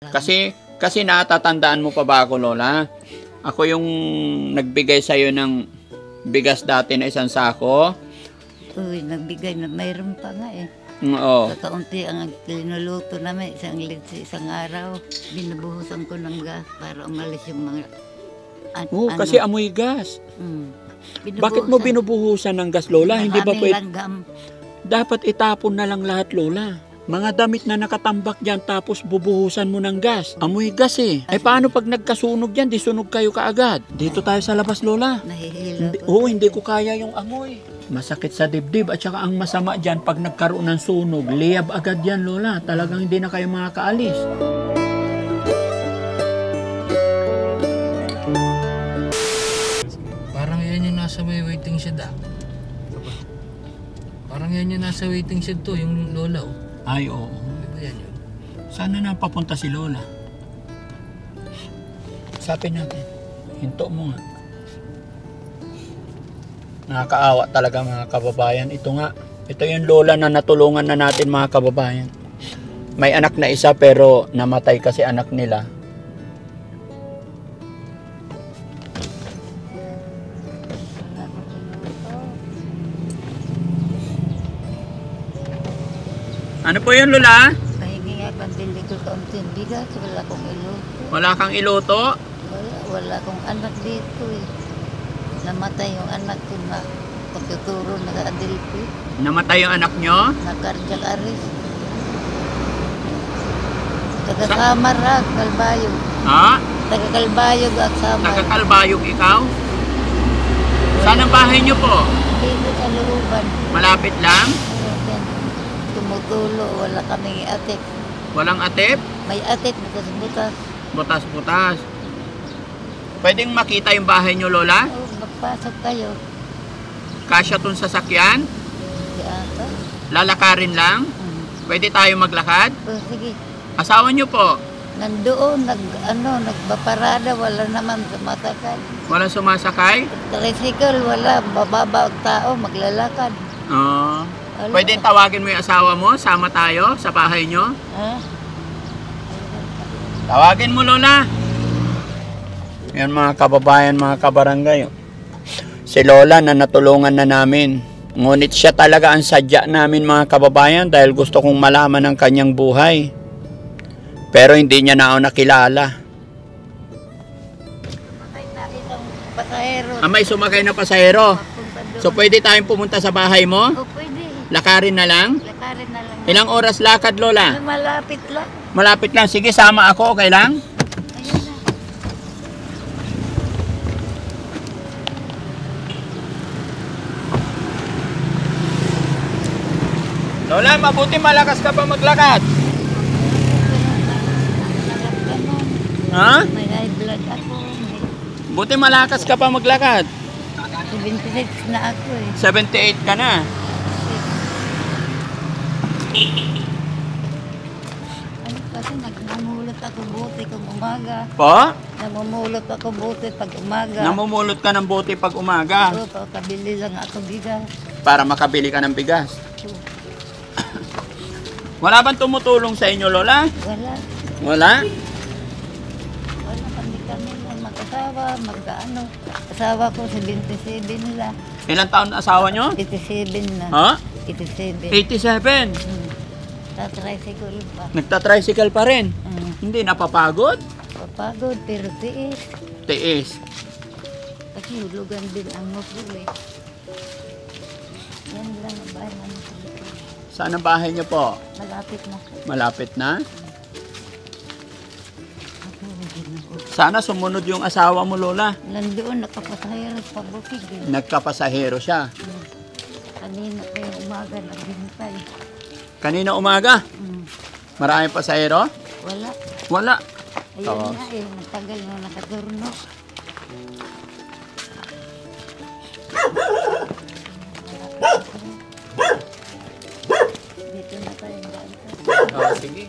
Kasi natatandaan mo pa ba ako, Lola? Ako yung nagbigay sa'yo ng bigas dati na 1 sako. Uy, nagbigay na mayroon pa nga eh. Oo. Kakaunti ang linuluto namin, 1 litsi, 1 araw. Binubuhusan ko ng gas para umalis yung mga... Kasi amoy gas. Binubuhusan. Bakit mo binubuhusan ng gas, Lola? Hindi ba pwede? Langgam. Dapat itapon na lang lahat, Lola. Mga damit na nakatambak dyan tapos bubuhusan mo ng gas. Amoy gas eh. Paano pag nagkasunog yan, di sunog kayo kaagad? Dito tayo sa labas, Lola. Nahihilo ko. Oo, hindi ko kaya yung amoy. Masakit sa dibdib at saka ang masama dyan pag nagkaroon ng sunog, liyab agad yan, Lola. Talagang hindi na kayo makakaalis. Parang yan yung nasa may waiting shed ah. Parang yan yung nasa waiting shed to, yung Lola oh. Ay, oo. Di ba yan yun? Sana na papunta si Lola. Sapin natin. Hinto mo nga. Nakakaawa talaga mga kababayan. Ito nga. Ito yung Lola na natulungan na natin mga kababayan. May anak na isa pero namatay kasi anak nila. Ano po yun, Lola? Nahingi nga pambili ko kaunting bigas, wala kong iluto. Wala kang iluto? Wala kong anak dito eh. Namatay yung anak ko na pagtuturo nag-adelpi. Namatay yung anak nyo? Na-cardiac arrest. Taga-Samar ha, Kalbayog. Ha? Taga-Kalbayog at Samar. Taga-Kalbayog ikaw? Saan ang bahay nyo po? Dito sa looban. Malapit lang? Tumutulo, wala kaming atip. Walang atip? May atip, butas-butas. Butas-butas. Pwedeng makita yung bahay nyo, Lola? Oh, magpasok kayo. Kasya tong sasakyan? Di ata. Lalakarin lang? Pwede tayo maglakad? Oh, sige. Asawa nyo po? Nandoon, nagbaparada, wala naman sumasakay. Walang sumasakay? Tricycle, wala. Bababa ang tao, maglalakad. Pwede tawagin mo yung asawa mo? Sama tayo sa bahay nyo? Ha? Tawagin mo, Lola. Yan mga kababayan, mga kabarangay. Si Lola na natulungan na namin. Ngunit siya talaga ang sadya namin mga kababayan dahil gusto kong malaman ang kanyang buhay. Pero hindi niya na ako nakilala. May sumakay na pasahero. So pwede tayong pumunta sa bahay mo? O, pwede. Lakarin na lang? Lakarin na lang. Ilang oras lakad, Lola? Malapit lang. Malapit lang. Sige, sama ako. Okay lang? Ayun na. Lola, mabuti malakas ka pa maglakad. Ha? May high blood ako. Buti malakas ka pa maglakad. 76 na ako eh. 78 ka na. Ano kasi namumulot ako buti kung umaga. Po? Namumulot ako buti pag umaga. Namumulot ka ng bote pag umaga Oo, kabili lang ako bigas. para makabili ka ng bigas. Oo. Wala bang tumutulong sa inyo, Lola? Wala. Wala? Wala kami na mag-asawa, mag-ano. Asawa ko 77 nila. Ilang taon na asawa nyo? 87 na. Ha? 87. 87. Tatricycle pa. Nagtatricycle pa rin. Hindi napapagod? Papagod pero tiis. Tiis. Kasi hulugan din ang motor eh. Yan lang ang bahay namin. Saan ang bahay nyo po? Malapit na. Malapit na? Sana sumunod yung asawa mo, Lola. Nandoon, nakapasahero sa bukid. Nagkapasahero siya. Kanina kayo umaga, naghintay. Kanina umaga, maraming pasahero? Wala. Wala. Ayun nga eh, matagal na nakaturno. Dito na tayo. Oh, sige.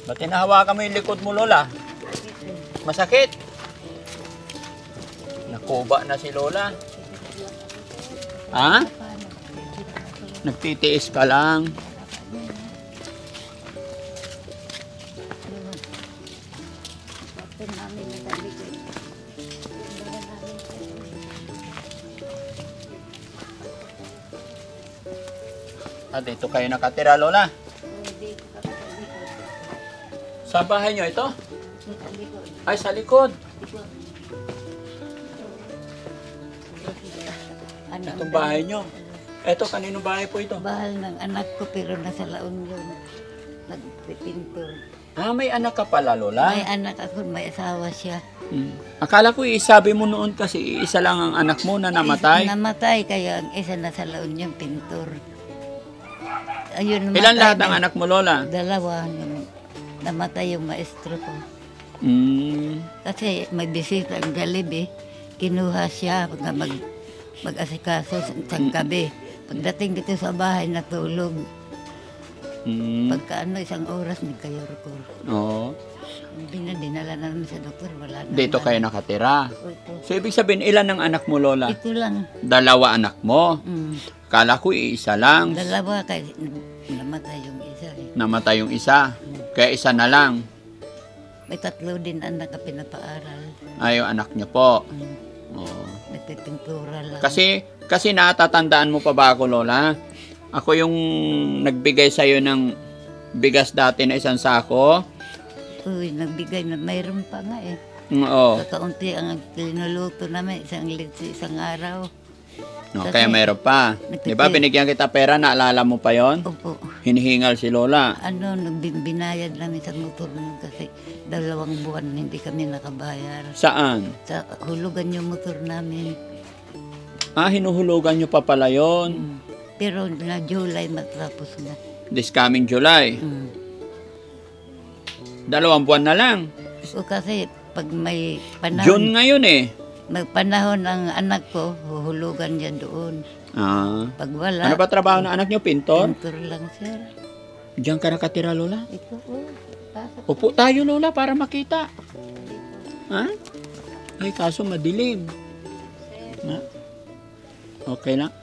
Ba't hinahawakan mo yung likod mo, Lola? Masakit? Nakuba na si Lola. Ha? Nagtitiis ka lang. Bakit namin natabi ko. Dito kayo nakatira, Lola. Hindi ko katabi ko. Sa bahay nyo ito? Natabi ko. Ay, sa likod. Itong bahay nyo. Ito, kanino bahay po ito? Bahal ng anak ko pero nasa laon yun. Nagpipintor. May anak ka pala, Lola? May anak ako, may asawa siya. Akala ko isabi mo noon kasi isa lang ang anak mo na namatay. Namatay kaya ang isa nasa laon yung pintor. Ayun, Ilan namatay lahat ang na- anak mo, Lola? Dalawa. Namatay yung maestro ko. Kasi may bisita ang Jollibee. Kinuha siya mag-asikaso sa gabi. Pagdating dito sa bahay, natulog. Pagka isang oras, nagkayorkor. Oo. Dinala namin sa doktor, wala na. Dito kayo nakatira. Ito. So, ibig sabihin, ilan ang anak mo, Lola? Ito lang. Dalawa anak mo. Akala ko iisa lang. Dalawa, kaya namatay yung isa. Namatay yung isa. Kaya isa na lang. May tatlo din anak na pinapaaral. Ay, yung anak niyo po. Mm. Oo. Nagpipintura lang. Kasi natatandaan mo pa ba ako, Lola? Ako yung nagbigay sa'yo ng bigas dati na isang sako. Uy, nagbigay na mayroon pa nga eh. Oo. Kakaunti ang linuluto namin, isang litsi, isang araw. No, Kasi- kaya meron pa. Di ba, binigyan kita pera, naalala mo pa yon? Opo. Hinihingal si Lola. Binayad namin sa motor nun kasi 2 buwan hindi kami nakabayar. Saan? Sa hulugan yung motor namin. Hinuhulugan nyo pa pala yon. Pero na July matapos na. This coming July. 2 buwan na lang. So kasi pag may panahon, June ngayon eh. may panahon ang anak ko, huhulugan niya doon. Pag wala, Ano ba trabaho ng anak nyo? Pintor? pintor lang sir. Diyan ka nakatira, Lola? Ito pasok Upo tayo, Lola, para makita. Ha? Ay, kaso madilim. Ha? Okay lang.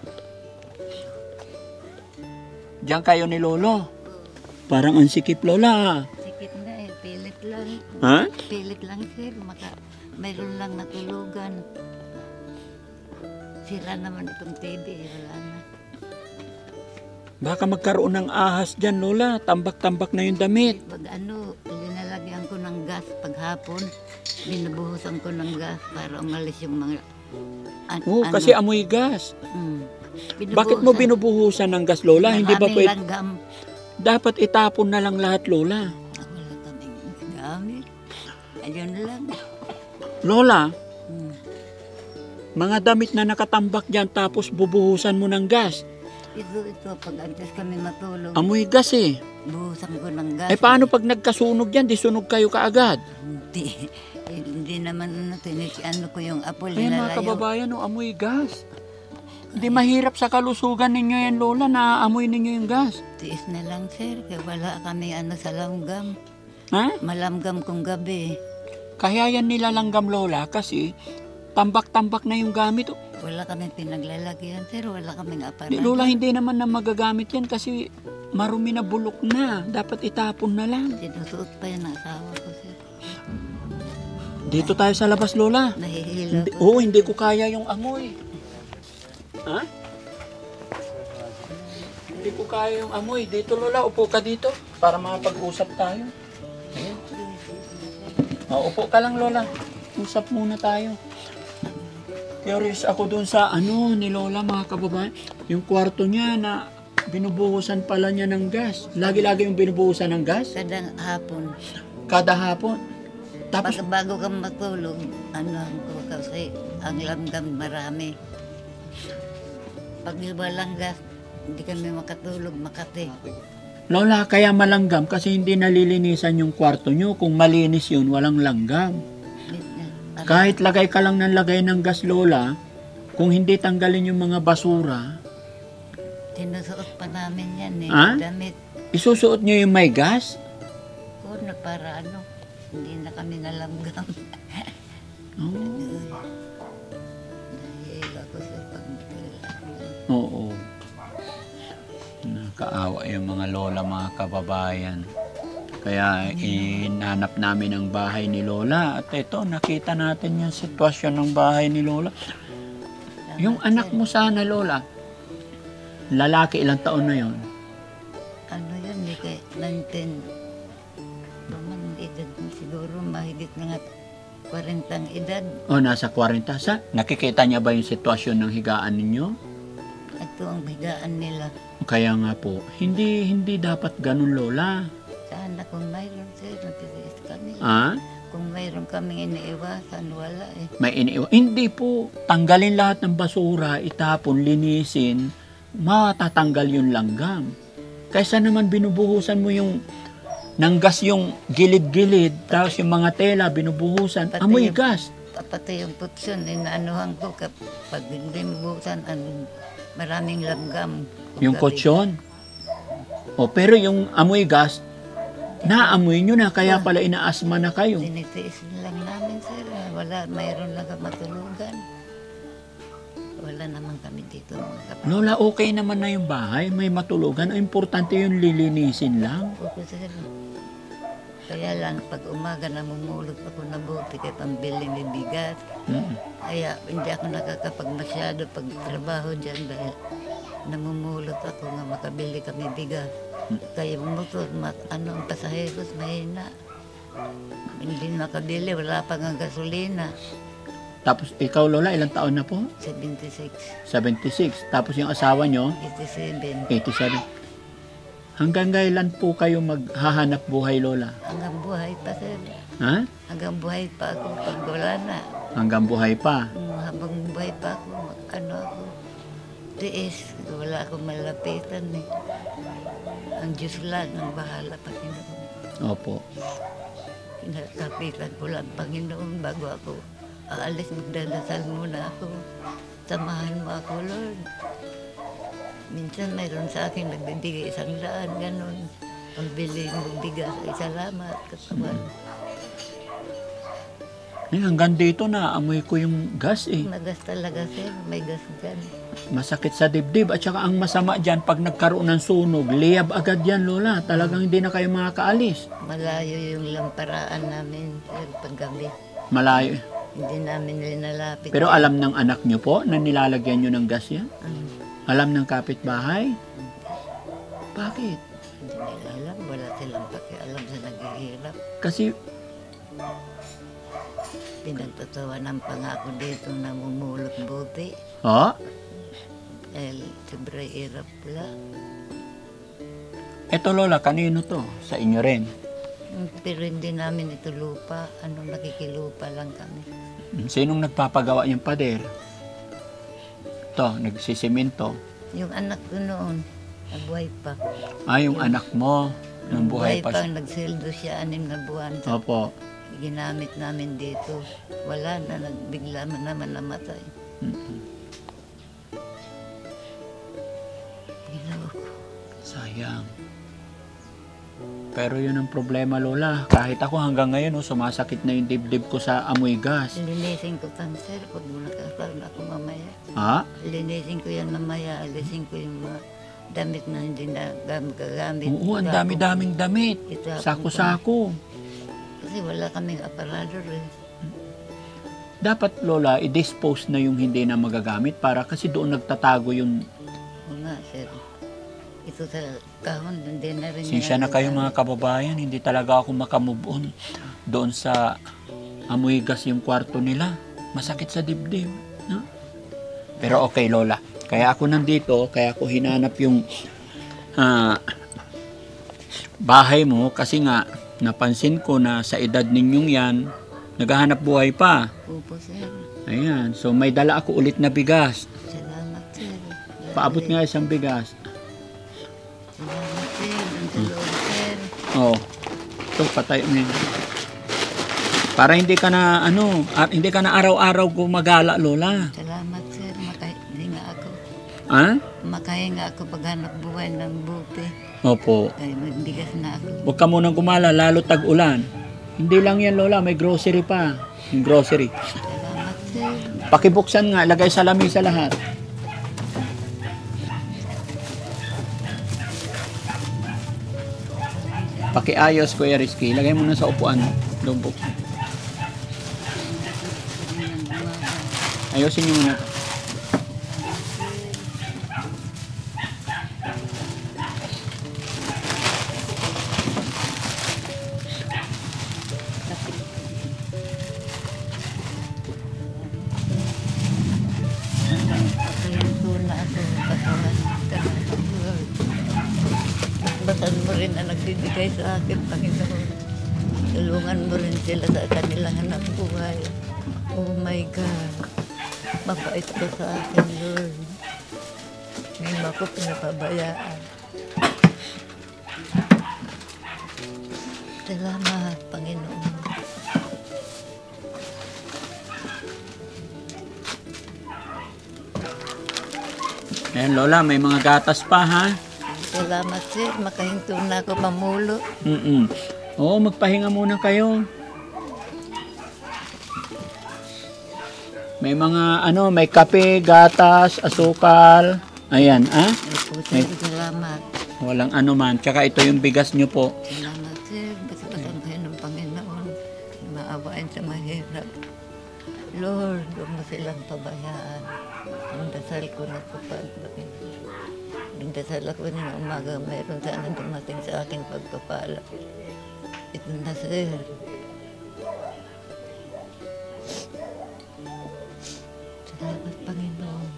Diyan kayo ni Lolo. Parang ang sikip, Lola. sikit na eh, pilit lang. Ha? Pilit lang sir, mayroon lang natulugan. Sila naman itong TV, wala na. Baka magkaroon ng ahas dyan, Lola. Tambak-tambak na yung damit. Pag linalagyan ko ng gas paghapon, binubuhusan ko ng gas para umalis yung mga... Oo, kasi amoy gas. Bakit mo binubuhusan ng gas, Lola? Hindi ba pwede? Langgam. Dapat itapon na lang lahat, Lola. Wala kaming gamit. Ayun lang. Lola, Hmm. mga damit na nakatambak dyan tapos bubuhusan mo ng gas. Ito, pag antes kami matulog, Amoy gas eh. buhusan ko ng gas. Eh paano pag nagkasunog yan, di sunog kayo kaagad? Hindi naman ano ko yung apple Kaya mga nilalayaw. kababayan, amoy gas. Hindi mahirap sa kalusugan ninyo yan, Lola, na amoy ninyo yung gas. Tiis na lang sir, kaya wala kami sa langgam. Ha? Malamgam kong gabi. Kaya yan nilalanggam, Lola, kasi tambak-tambak na yung gamit. Wala kami pinaglalagyan sir, wala kaming Di, aparador. Lola, hindi naman na magagamit yan kasi marumi na bulok na. Dapat itapon na lang. Sinusuot pa yan ang asawa ko sir. Dito tayo sa labas, Lola. Nahihilo ko. Oo, hindi ko kaya yung amoy. Ha? Hindi ko kaya yung amoy. Dito, Lola, upo ka dito para makapag-usap tayo. Ayan. Upo ka lang, Lola. Usap muna tayo. Curious ako dun sa ni Lola, mga kababayan. Yung kwarto niya na binubuhusan pala niya ng gas. Lagi-lagi yung binubuhusan ng gas. Kadang hapon. Kada hapon. Tapos, Pag bago kang matulog, ko kasi ang langgam marami. Pag walang gas, hindi kami makatulog, makati. Lola, kaya malanggam kasi hindi nalilinisan yung kwarto nyo. Kung malinis yun, walang langgam. Kahit lagay ka lang ng lagay ng gas, Lola, kung hindi tanggalin yung mga basura, Sinusuot pa namin yan eh. Ha? Damit isusuot nyo yung may gas? ko na para hindi na kami nalanggam. Oh. Nahihilo ako sa pagtulog. Oo. Kaawa yung mga lola, mga kababayan. Kaya inanap namin ang bahay ni Lola. At ito, nakita natin yung sitwasyon ng bahay ni Lola. Yung anak mo sana, Lola, lalaki, ilang taon na yon? Ano yun, hindi kay 19. Naman, edad mo siguro, mahigit na nga 40 ang edad. O, nasa 40 sa? Nakikita niya ba yung sitwasyon ng higaan ninyo? Ito ang higaan nila. Kaya nga po, hindi dapat ganun, Lola. Sana kung mayroon sir, nagtitiis kami. Ah? Kung mayroon kaming iniiwasan, wala eh. May hindi po. Tanggalin lahat ng basura, itapon, linisin, matatanggal yung langgam. Kaysa naman binubuhusan mo yung nanggas yung gilid-gilid, tapos yung mga tela binubuhusan, Pati amoy yung- gas. Pati yung putson, inaanuhan ko kapag hindi bubusan, maraming langgam. Yung kutsyon. O, pero yung amoy gas, naamoy nyo na, kaya pala inaasma na kayo. Tinitiis lang namin sir. Wala, mayroon lang matulugan. Wala naman kami dito mga kapatid. Lola, okay naman na yung bahay, may matulugan. Ang importante yung lilinisin lang. Opo sir. Kaya lang, pag umaga namumulot ako na buti kay pambili may bigat. Mm. Kaya hindi ako nakakapag masyado pag trabaho dyan dahil namumulot ako nga makabili kami bigas. Kaya yung motor, ang pasaheros mahina. Hindi makabili, wala pa nga gasolina. Tapos ikaw, Lola, ilang taon na po? 76, 76. Tapos yung asawa nyo, 87. 87. Hanggang kailan po kayo maghahanap buhay, Lola? Hanggang buhay pa sir. Ha? Hanggang buhay pa ako pag wala na. Hanggang buhay pa. Habang buhay pa ako, ako. Tiis, wala akong malapitan eh. Ang Diyos lang ang bahala, Panginoon. Opo. Kinakapitan ko lang, Panginoon, bago ako aalis, magdadasal muna ako. Samahan mo ako, Lord. Minsan mayroon sa akin nagbibigay 100, ganun. Pambili mo bigas, ay salamat, katawan. Hanggang dito na, amoy ko yung gas eh. Magas talaga, sir. May gas dyan. Masakit sa dibdib. At saka ang masama dyan, pag nagkaroon ng sunog, liyab agad yan, Lola. Talagang hindi na kayo makakaalis. Malayo yung lamparaan namin, sir, paggabi. Malayo. Hindi namin linalapit. Pero alam ng anak nyo po na nilalagyan nyo ng gas yan? Alam ng kapitbahay? Bakit? Hindi nila alam. Wala silang pakialam sa naghihirap. Kasi, Pinagtatawanan pa nga ako dito na mumulot buti. oh, Dahil sobrang hirap lang. eto Lola, kanino to? Sa inyo rin. Pero hindi namin ito lupa. Nakikilupa lang kami. Sinong nagpapagawa yung pader? To, nagsisimento. Yung anak ko noon, nabuhay pa. Yung anak mo, nung buhay pa. Nagsildo siya 6 na buwan. Opo. Ginamit namin dito. Wala na, nagbigla naman namatay. Ginawa ko. Sayang. Pero yun ang problema, Lola. Kahit ako hanggang ngayon, sumasakit na yung dibdib ko sa amoy gas. Linisin ko sir, pag muna ako mamaya. Ha? Linisin ko yan mamaya, alisin ko yung mga damit na hindi na gagamit. Oo, ang dami-daming damit. Sako-sako. Kasi wala kaming aparador eh. Dapat, Lola, i-dispose na yung hindi na magagamit para kasi doon nagtatago yung... Oo nga, sir. Ito sa kahon, hindi na rin Sinsya na kayo mga kababayan, hindi talaga ako makamove on doon sa amoy gas yung kwarto nila. Masakit sa dibdib. No? Pero okay, Lola. Kaya ako nandito, kaya ako hinanap yung bahay mo kasi nga napansin ko na sa edad ninyong yan, naghahanap buhay pa. Opo, sir. Ayan, so may dala ako ulit na bigas. Salamat, sir. Paabot nga isang bigas. Salamat, sir. Ang sa loob, sir. Oh. Ito, patay mo yun. Para hindi ka na, hindi ka na araw-araw gumagala, Lola. Salamat, sir. Makahinga ako. Ha? Makahinga ako paghanap buhay ng buti. Opo. Kaya magbigas na ako. Huwag ka munang gumala, lalo tag-ulan. Hindi lang yan, Lola. May grocery pa. Yung grocery. Salamat, sir. Pakibuksan nga, lagay sa lamesa lahat. Pakiayos, Kuya Rizky. Lagay mo na sa upuan mo. Lubok. Ayusin nyo muna. Basan mo rin na nagbibigay sa akin, Panginoon. Tulungan mo rin sila sa kanilang anak buhay. Oh my God. Mabait ka sa akin, Lord. Hindi mo ako pinapabayaan. Salamat, Panginoon. Ayan, Lola, may mga gatas pa, ha? Salamat, sir. Makahinto na ako mamulo. Oo, magpahinga muna kayo. May mga, may kape, gatas, asukal. Ayan, Ay po, sir. Salamat. Walang man. Tsaka ito yung bigas nyo po. Salamat, sir. Basta-basang kayo ng Panginoon. Maawain sa mahirap. Lord, huwag mo silang pabayaan. Ang dasal ko na tupad. Ang dasal ako na umaga, mayroon sana dumating sa akin pagpapala. Ito na, sir. Salamat, Panginoon.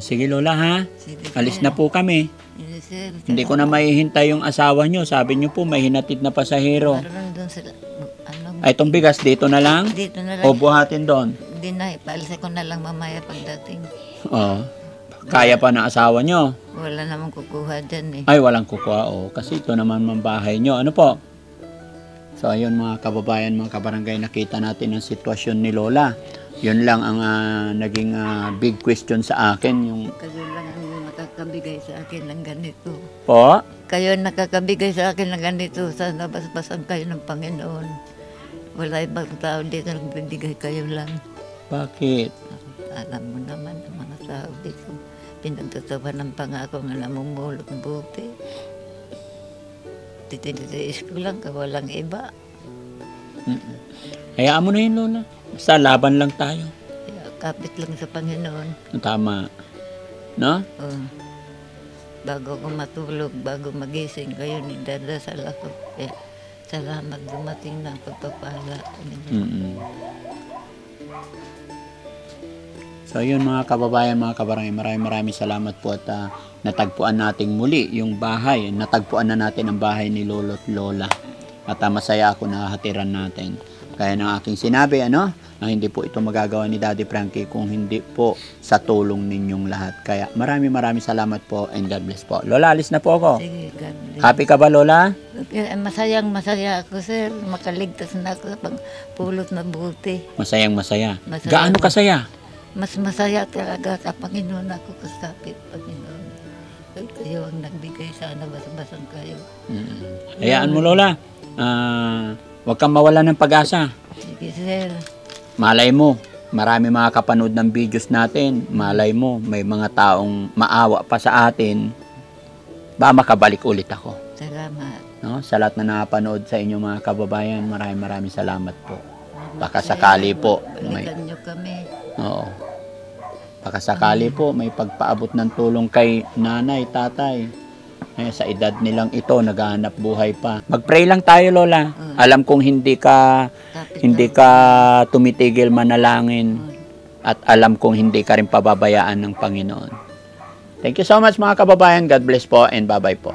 Sige, Lola, ha? Sige, Alis sir. na po kami. Sige, sir. Hindi ko na mahihintay yung asawa nyo. Sabi nyo po, may hinatid na pasahero. Meron doon sila. Ay, itong bigas, dito na lang? Dito na lang. O buhatin doon? Hindi na, ipaalisa ko na lang mamaya pagdating. Oo. Kaya pa ng asawa nyo? Wala namang kukuha dyan eh. Ay, walang kukuha. Kasi ito naman ang bahay nyo. Ano po? So, ayun mga kababayan, mga kabarangay, nakita natin ang sitwasyon ni Lola. Yun lang ang naging big question sa akin. Yung... Kayo lang ang nakakabigay sa akin ng ganito. Po? Kayo ang nakakabigay sa akin ng ganito. Sana basbasan kayo ng Panginoon. Wala ibang tao dito nagbibigay, kayo lang. Bakit? Alam mo naman ang mga tao dito. Pinagtatawa ng pangako nga namumulot ng buti. Tititiis ko lang, walang iba. Hayaan mo na yun, Lola. Basta laban lang tayo. Kaya kapit lang sa Panginoon. Tama. No? Oh. Bago ako matulog, bago magising, kayo nagdadasal ako. Kaya salamat dumating na ang pagpapala. So yun mga kababayan, mga kabarangay, maraming salamat po at natagpuan nating muli yung bahay. Natagpuan na natin ang bahay ni Lolo at Lola. At masaya ako na hatiran natin. Kaya ng aking sinabi, na hindi po ito magagawa ni Daddy Frankie kung hindi po sa tulong ninyong lahat. Kaya maraming salamat po and God bless po. Lola, alis na po ako. Sige, God bless. Happy ka ba, Lola? Masaya ako, sir. Makaligtas na ako sa pagpulot na buti. Masaya. Masaya. Gaano kasaya? Mas masaya talaga sa Panginoon ako kasapit, Panginoon. Kayo ang nagbigay, sana basang kayo. Hayaan mo, Lola. Huwag kang mawala ng pag-asa. Sige, sir. Malay mo, marami mga kapanood ng videos natin. Malay mo, may mga taong maawa pa sa atin. Ba makabalik ulit ako. Salamat. No? Sa lahat na nakapanood sa inyo mga kababayan, maraming salamat po. Baka sakali po. Balikan nyo kami. Oo. Baka sakali po, may pagpaabot ng tulong kay nanay, tatay. Sa edad nilang ito, naghahanap buhay pa. Mag-pray lang tayo, Lola. Alam kong hindi ka tumitigil manalangin. At alam kong hindi ka rin pababayaan ng Panginoon. Thank you so much mga kababayan. God bless po and bye-bye po.